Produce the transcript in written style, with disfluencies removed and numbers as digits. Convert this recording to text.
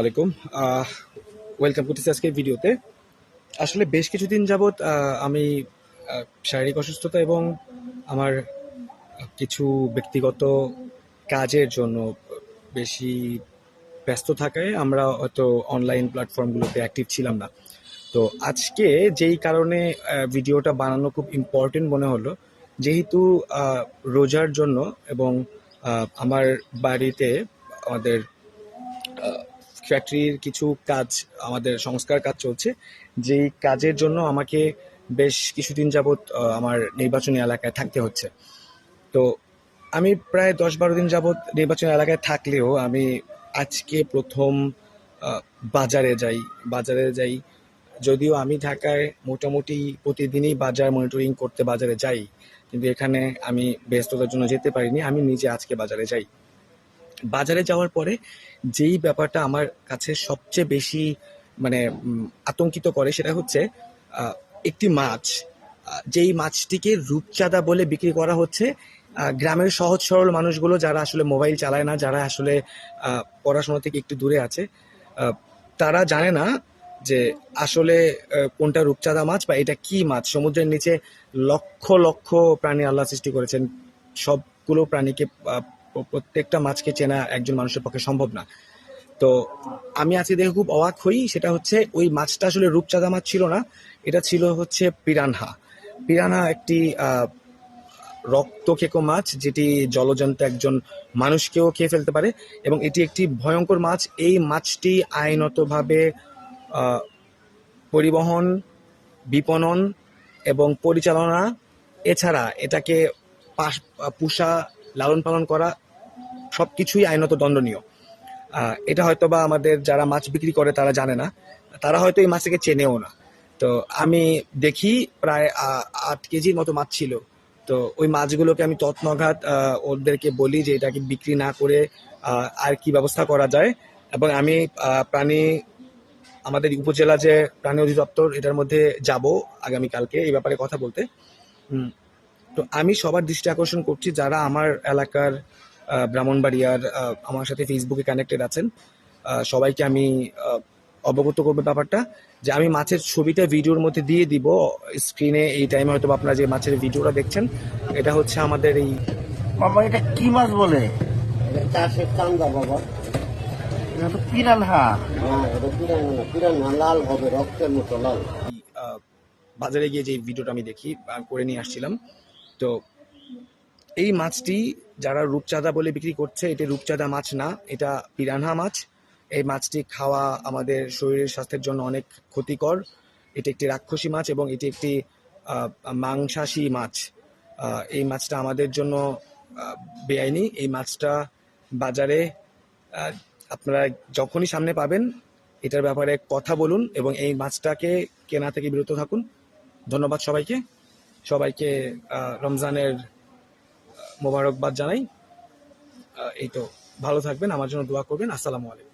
আলাইকুম। ওয়েলকাম করতেছি আজকের ভিডিওতে। আসলে বেশ কিছুদিন যাবৎ আমি শারীরিক অসুস্থতা এবং আমার কিছু ব্যক্তিগত কাজের জন্য বেশি ব্যস্ত থাকায় আমরা হয়তো অনলাইন প্ল্যাটফর্মগুলোতে অ্যাক্টিভ ছিলাম না। তো আজকে যেই কারণে ভিডিওটা বানানো খুব ইম্পর্টেন্ট মনে হলো, যেহেতু রোজার জন্য এবং আমার বাড়িতে আমাদের ফ্যাক্টরির কিছু কাজ, আমাদের সংস্কার কাজ চলছে, যেই কাজের জন্য আমাকে বেশ কিছুদিন যাবৎ আমার নির্বাচনী এলাকায় থাকতে হচ্ছে। তো আমি প্রায় 10-12 দিন যাবৎ নির্বাচনী এলাকায় থাকলেও আমি আজকে প্রথম আহ, বাজারে যাই। যদিও আমি ঢাকায় মোটামুটি প্রতিদিনই বাজার মনিটরিং করতে বাজারে যাই, কিন্তু এখানে আমি ব্যস্ততার জন্য যেতে পারিনি। আমি নিজে আজকে বাজারে যাই। বাজারে যাওয়ার পরে যেই ব্যাপারটা আমার কাছে সবচেয়ে বেশি মানে আতঙ্কিত করে সেটা হচ্ছে আহ, একটি মাছ, যেই মাছটিকে রূপচাঁদা বলে বিক্রি করা হচ্ছে। গ্রামের সহজ সরল মানুষগুলো যারা আসলে মোবাইল চালায় না, যারা আসলে পড়াশোনা থেকে একটু দূরে আছে, আহ, তারা জানে না যে আসলে কোনটা রূপচাঁদা মাছ বা এটা কি মাছ। সমুদ্রের নিচে লক্ষ লক্ষ প্রাণী আল্লাহ সৃষ্টি করেছেন। সবগুলো প্রাণীকে প্রত্যেকটা মাছকে চেনা একজন মানুষের পক্ষে সম্ভব না। তো আমি আজকে দেখে খুব অবাক হই, সেটা হচ্ছে ওই মাছটা আসলে রূপচাঁদা মাছ ছিল না, এটা ছিল হচ্ছে পিরানহা। পিরানহা একটি রক্তখেকো মাছ, যেটি জলজন্ত একজন মানুষকেও খেয়ে ফেলতে পারে এবং এটি একটি ভয়ঙ্কর মাছ। এই মাছটি আইনতভাবে আহ, পরিবহন, বিপণন এবং পরিচালনা, এছাড়া এটাকে পোষা, লালন পালন করা সবকিছুই আইনত দণ্ডনীয়। এটা হয়তো বা আমাদের যারা মাছ বিক্রি করে তারা জানে না, তারা হয়তো এই মাছটাকে চেনেও না। তো আমি দেখি প্রায় 8 কেজির মতো মাছ ছিল। তো ওই মাছগুলোকে আমি তৎনঘাত ওদেরকে বলি যে এটাকে বিক্রি না করে আর কি ব্যবস্থা করা যায়। এবং আমি প্রাণী, আমাদের উপজেলা যে প্রাণী অধিদপ্তর, এটার মধ্যে যাব আগামীকালকে এই ব্যাপারে কথা বলতে। হুম, তো আমি সবার দৃষ্টি আকর্ষণ করছি যারা আমার এলাকার ব্রাহ্মণবাড়িয়ার আমার সাথে ফেসবুকে কানেক্টেড আছেন, সবাইকে আমি অবগত করবো ব্যাপারটা, যে আমি মাছের ছবিটা ভিডিওর মধ্যে দিয়ে দিব স্ক্রিনে। এই টাইমে হয়তো আপনারা যে মাছের ভিডিওটা দেখছেন, এটা হচ্ছে আমাদের এই বাবা, এটা কি মাছ বলে? এটা চাষের চান্দা বাবা। এটা তো পিরানহা। হ্যাঁ, এটা পিরান না, পিরান লাল হবে, রক্তের মতো লাল। আহ, বাজারে গিয়ে যে ভিডিওটা আমি দেখি করে নিয়ে আসছিলাম। তো এই মাছটি যারা রূপচাঁদা বলে বিক্রি করছে, এটা রূপচাঁদা মাছ না, এটা পিরানহা মাছ। এই মাছটি খাওয়া আমাদের শরীরের স্বাস্থ্যের জন্য অনেক ক্ষতিকর। এটি একটি রাক্ষসী মাছ এবং এটি একটি মাংসাশী মাছ। এই মাছটা আমাদের জন্য বেআইনি। এই মাছটা বাজারে আহ, আপনারা যখনই সামনে পাবেন এটার ব্যাপারে কথা বলুন এবং এই মাছটাকে কেনা থেকে বিরত থাকুন। ধন্যবাদ সবাইকে। সবাইকে রমজানের মোবারকবাদ জানাই। এই তো, ভালো থাকবেন, আমার জন্য দোয়া করবেন। আসসালামু আলাইকুম।